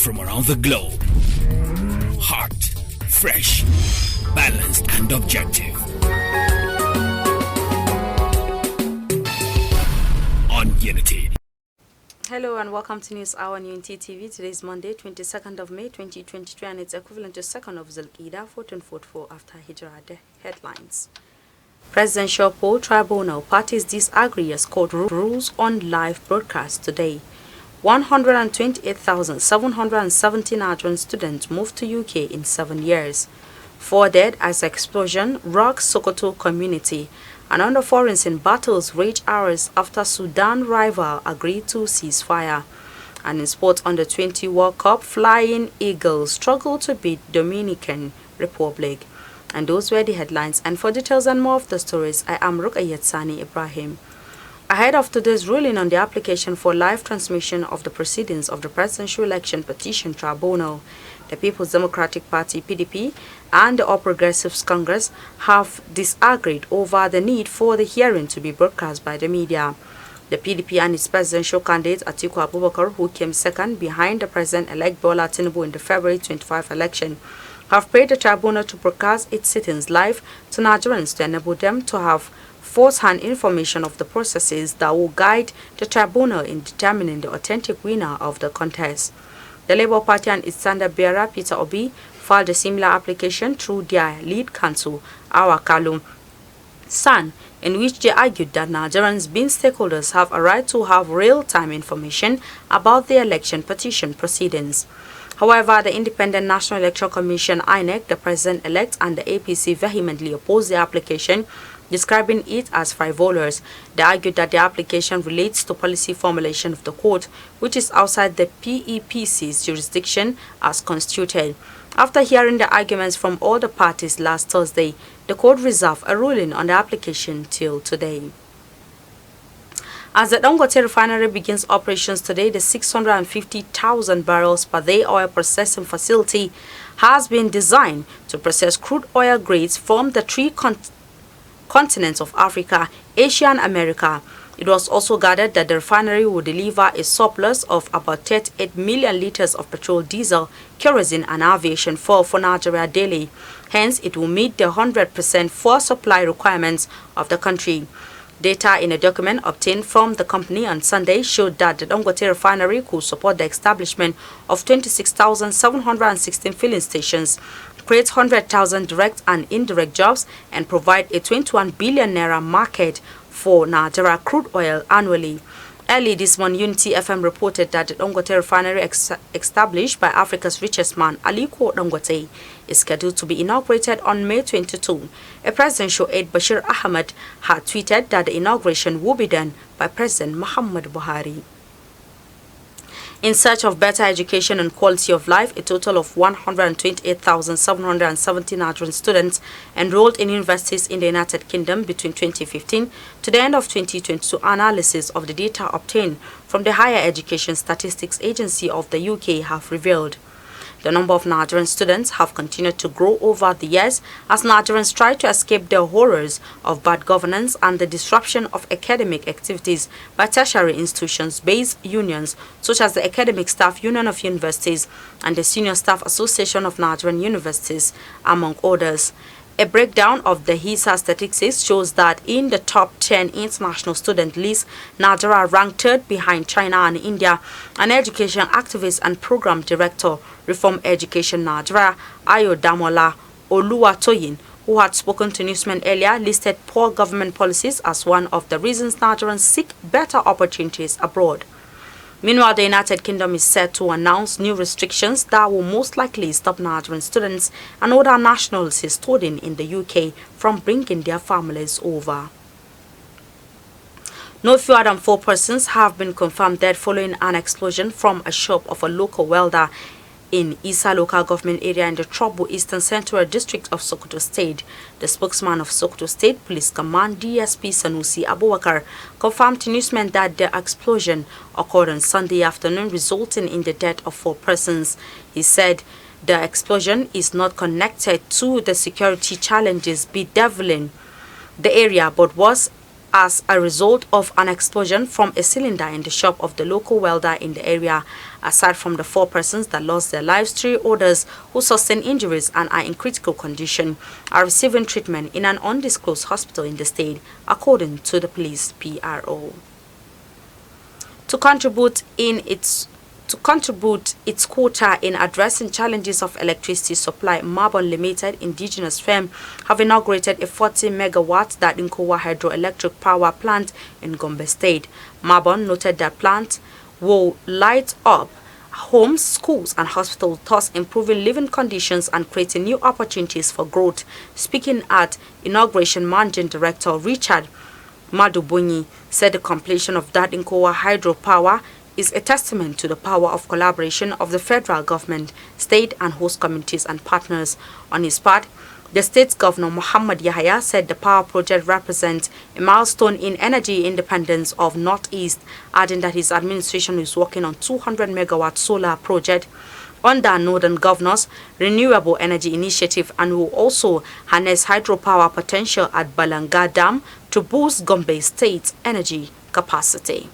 from around the globe. Hot, fresh, balanced and objective. On Unity. Hello and welcome to News Hour on Unity TV. Today is Monday, 22nd of May 2023 and it's equivalent to 2nd of Zulqa'dah 1444 after Hijrah. The headlines. Presidential poll tribunal parties disagree as court rules on live broadcast today. 128,770 Nigerian students moved to UK in 7 years. 4 dead as explosion rocks Sokoto community. And under foreigners in battles rage hours after Sudan rival agreed to ceasefire. And in sports under 20 World Cup, Flying Eagles struggle to beat Dominican Republic. And those were the headlines. And for details and more of the stories, I am Rukayat Sani Ibrahim. Ahead of today's ruling on the application for live transmission of the proceedings of the presidential election petition tribunal, the People's Democratic Party (PDP) and the All Progressives Congress have disagreed over the need for the hearing to be broadcast by the media. The PDP and its presidential candidate Atiku Abubakar, who came second behind the president-elect Bola Tinubu in the February 25 election, have prayed the tribunal to broadcast its sittings live to Nigerians to enable them to have first-hand information of the processes that will guide the tribunal in determining the authentic winner of the contest. The Labour Party and its standard-bearer, Peter Obi, filed a similar application through their lead counsel, Awakalu San, in which they argued that Nigerians being stakeholders have a right to have real-time information about the election petition proceedings. However, the Independent National Electoral Commission (INEC), the president-elect and the APC vehemently opposed the application, describing it as frivolous. They argued that the application relates to policy formulation of the court, which is outside the PEPC's jurisdiction as constituted. After hearing the arguments from all the parties last Thursday, the court reserved a ruling on the application till today. As the Dangote refinery begins operations today, the 650,000 barrels per day oil processing facility has been designed to process crude oil grades from the three continents of Africa, Asia and America. It was also gathered that the refinery will deliver a surplus of about 38 million liters of petrol, diesel, kerosene and aviation fuel for Nigeria daily. Hence, it will meet the 100% fuel supply requirements of the country. Data in a document obtained from the company on Sunday showed that the Dangote refinery could support the establishment of 26,716 filling stations, create 100,000 direct and indirect jobs, and provide a 21 billion naira market for Nigeria crude oil annually. Early this month, Unity FM reported that the Dangote refinery established by Africa's richest man, Aliko Dangote, is scheduled to be inaugurated on May 22. A presidential aide, Bashir Ahmed, had tweeted that the inauguration will be done by President Muhammad Buhari. In search of better education and quality of life, a total of 128,770 Nigerian students enrolled in universities in the United Kingdom between 2015 to the end of 2022. Analysis of the data obtained from the Higher Education Statistics Agency of the UK have revealed. The number of Nigerian students have continued to grow over the years as Nigerians try to escape the horrors of bad governance and the disruption of academic activities by tertiary institutions-based unions such as the Academic Staff Union of Universities and the Senior Staff Association of Nigerian Universities, among others. A breakdown of the HAUSA statistics shows that in the top 10 international student list, Nigeria ranked third behind China and India. An education activist and program director, Reform Education Nigeria, Ayo Damola Oluwatoyin, who had spoken to newsmen earlier, listed poor government policies as one of the reasons Nigerians seek better opportunities abroad. Meanwhile, the United Kingdom is set to announce new restrictions that will most likely stop Nigerian students and other nationals studying in the UK from bringing their families over. No fewer than 4 persons have been confirmed dead following an explosion from a shop of a local welder in Isa local government area in the troubled Eastern Central District of Sokoto State. The spokesman of Sokoto State Police Command, DSP Sanusi Abubakar, confirmed to newsmen that the explosion occurred on Sunday afternoon, resulting in the death of 4 persons. He said the explosion is not connected to the security challenges bedeviling the area, but was as a result of an explosion from a cylinder in the shop of the local welder in the area. Aside from the 4 persons that lost their lives, 3 others who sustained injuries and are in critical condition are receiving treatment in an undisclosed hospital in the state, according to the police PRO. To contribute its quota in addressing challenges of electricity supply, Mabon Limited indigenous firm have inaugurated a 40-megawatt Dadinkowa hydroelectric power plant in Gombe State. Mabon noted that plant will light up homes, schools and hospitals, thus improving living conditions and creating new opportunities for growth. Speaking at inauguration, Managing Director Richard Madubunyi said the completion of Dadinkowa hydropower is a testament to the power of collaboration of the federal government, state and host communities and partners. On his part, the state's governor Muhammad Yahya said the power project represents a milestone in energy independence of Northeast, adding that his administration is working on 200-megawatt solar project under Northern Governor's Renewable Energy Initiative and will also harness hydropower potential at Balanga Dam to boost Gombe State's energy capacity.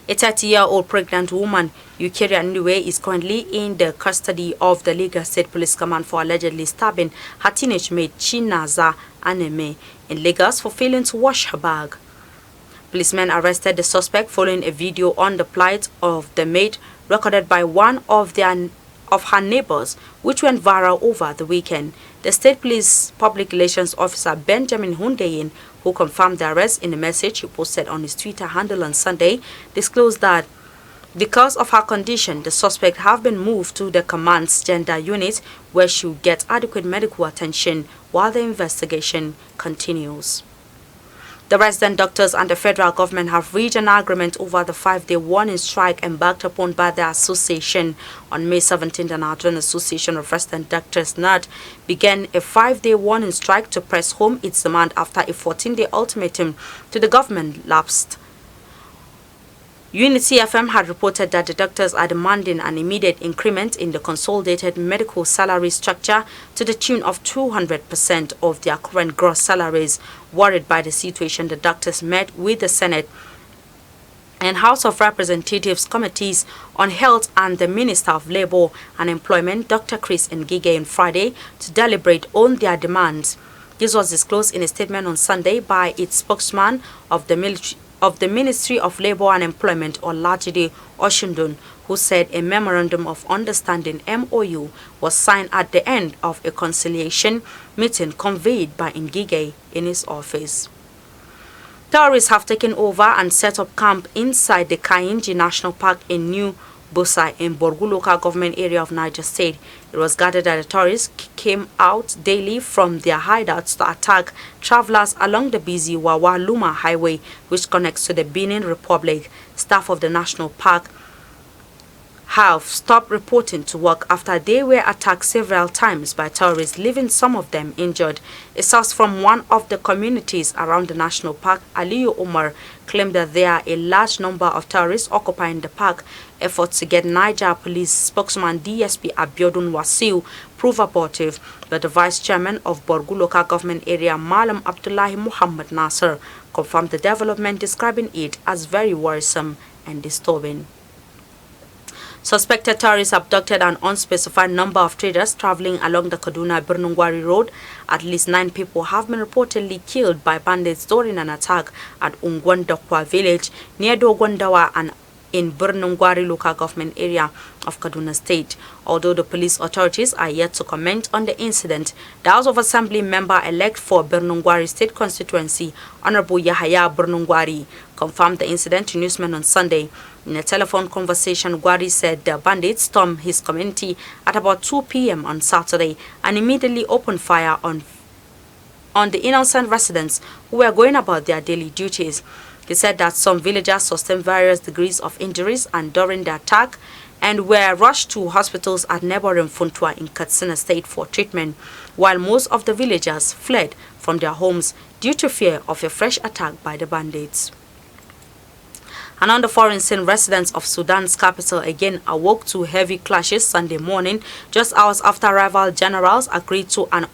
A 30-year-old pregnant woman, Likitan Unity, is currently in the custody of the Lagos State Police Command for allegedly stabbing her teenage mate Chinaza Aneme in Lagos for failing to wash her bag. Policemen arrested the suspect following a video on the plight of the maid recorded by one of her neighbors, which went viral over the weekend. The State Police Public Relations Officer Benjamin Hundeyin, who confirmed the arrest in a message he posted on his Twitter handle on Sunday, disclosed that because of her condition, the suspect have been moved to the command's gender unit where she will get adequate medical attention while the investigation continues. The resident doctors and the federal government have reached an agreement over the 5-day warning strike embarked upon by the association. On May 17th, the Nigerian Association of Resident Doctors (NARD) began a 5-day warning strike to press home its demand after a 14-day ultimatum to the government lapsed. Unity FM had reported that the doctors are demanding an immediate increment in the consolidated medical salary structure to the tune of 200% of their current gross salaries. Worried by the situation, the doctors met with the Senate and House of Representatives Committees on Health and the Minister of Labour and Employment, Dr. Chris Ngige, on Friday to deliberate on their demands. This was disclosed in a statement on Sunday by its spokesman of the Ministry of Labour and Employment, Olajide Oshundun, who said a memorandum of understanding (MOU) was signed at the end of a conciliation meeting convened by Ngige in his office. Tourists have taken over and set up camp inside the Kayinji National Park in New Busa in Borgu local government area of Niger State. It was gathered that the tourists came out daily from their hideouts to attack travelers along the busy Wawa-Luma highway, which connects to the Benin Republic. Staff of the national park have stopped reporting to work after they were attacked several times by terrorists, leaving some of them injured. A source from one of the communities around the national park, Aliyu Umar, claimed that there are a large number of terrorists occupying the park. Efforts to get Niger Police spokesman DSP Abiodun Wasiu prove abortive, but the vice chairman of Borgu local government area, Malam Abdullahi Muhammad Nasser, confirmed the development, describing it as very worrisome and disturbing. Suspected terrorists abducted an unspecified number of traders traveling along the Kaduna-Birnungwari road. At least 9 people have been reportedly killed by bandits during an attack at Ungwandokwa village near Dogwandawa and in Birnungwari local government area of Kaduna State. Although the police authorities are yet to comment on the incident, the House of Assembly member-elect for Birnungwari State Constituency, Honorable Yahaya Birnungwari, confirmed the incident to newsmen on Sunday. In a telephone conversation, Gwari said the bandits stormed his community at about 2 p.m. on Saturday and immediately opened fire on the innocent residents who were going about their daily duties. He said that some villagers sustained various degrees of injuries and during the attack and were rushed to hospitals at neighboring Funtua in Katsina State for treatment, while most of the villagers fled from their homes due to fear of a fresh attack by the bandits. And on the foreign scene, residents of Sudan's capital again awoke to heavy clashes Sunday morning, just hours after rival generals agreed to an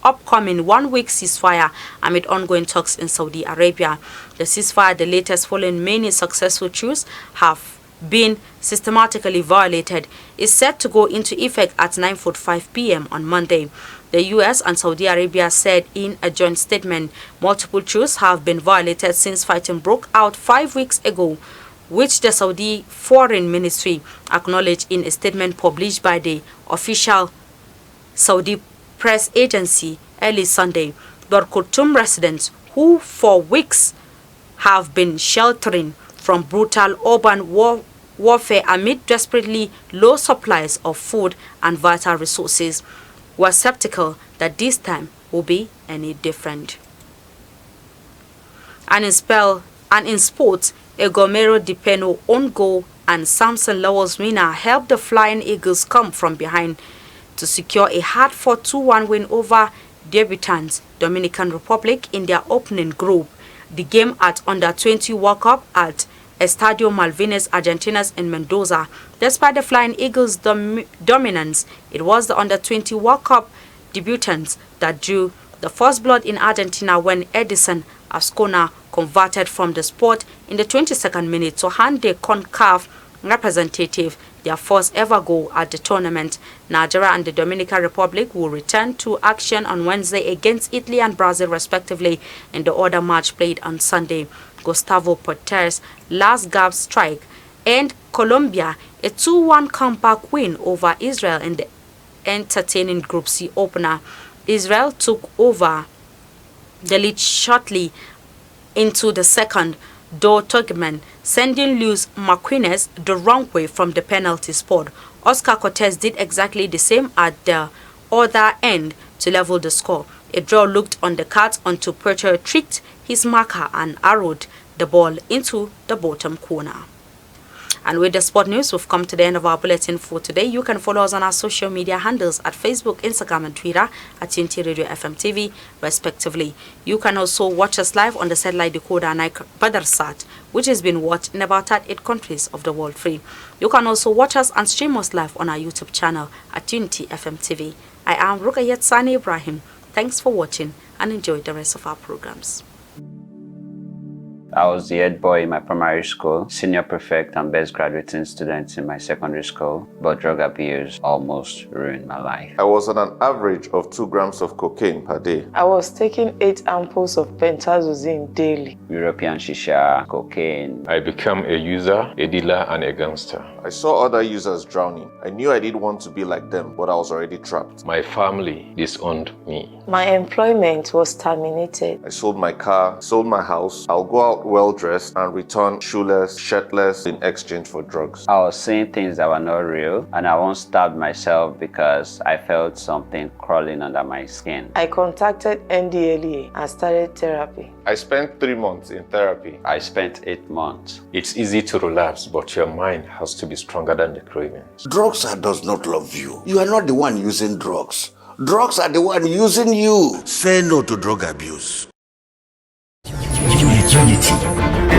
upcoming one-week ceasefire amid ongoing talks in Saudi Arabia. The ceasefire, the latest following many successful truce, have been systematically violated, is set to go into effect at 9:45 p.m. on Monday. The U.S. and Saudi Arabia said in a joint statement multiple truces have been violated since fighting broke out 5 weeks ago, which the Saudi Foreign Ministry acknowledged in a statement published by the official Saudi press agency early Sunday. Lord Khartoum residents who for weeks have been sheltering from brutal urban warfare amid desperately low supplies of food and vital resources were skeptical that this time will be any different. And in sports, Egomero Dipeno own goal and Samson Lowell's winner helped the Flying Eagles come from behind to secure a hard-fought 2-1 win over debutants Dominican Republic in their opening group. The game at Under-20 World Cup at Estadio Malvinas Argentinas in Mendoza. Despite the Flying Eagles' dominance, it was the Under-20 World Cup debutants that drew the first blood in Argentina when Edison Ascona converted from the spot in the 22nd minute to hand the CONCACAF representative their first ever goal at the tournament. Nigeria and the Dominican Republic will return to action on Wednesday against Italy and Brazil respectively in the other match played on Sunday. Gustavo Poiter's last gap strike and Colombia a 2-1 comeback win over Israel in the entertaining Group C opener. Israel took over the lead shortly into the second, though Turkmen sending Luis Marquinez the wrong way from the penalty spot. Oscar Cortez did exactly the same at the other end to level the score. A draw looked on the cards until Puerto tricked his marker and arrowed the ball into the bottom corner. And with the sport news, we've come to the end of our bulletin for today. You can follow us on our social media handles at Facebook, Instagram, and Twitter at TNT Radio FM TV, respectively. You can also watch us live on the satellite decoder and Badarsat, which has been watched in about 38 countries of the world free. You can also watch us and stream us live on our YouTube channel at TNT FM TV. I am Rukayat Sani Ibrahim. Thanks for watching and enjoy the rest of our programs. I was the head boy in my primary school, senior prefect and best graduating student in my secondary school, but drug abuse almost ruined my life. I was on an average of 2 grams of cocaine per day. I was taking 8 ampoules of pentazosine daily. European shisha, cocaine. I became a user, a dealer, and a gangster. I saw other users drowning. I knew I didn't want to be like them, but I was already trapped. My family disowned me. My employment was terminated. I sold my car, sold my house. I'll go out well-dressed and return shoeless, shirtless in exchange for drugs. I was seeing things that were not real, and I once stabbed myself because I felt something crawling under my skin. I contacted NDLEA and started therapy. I spent 3 months in therapy. I spent 8 months. It's easy to relapse, but your mind has to be stronger than the cravings. Drugs does not love you. You are not the one using drugs. Drugs are the one using you. Say no to drug abuse. Unity.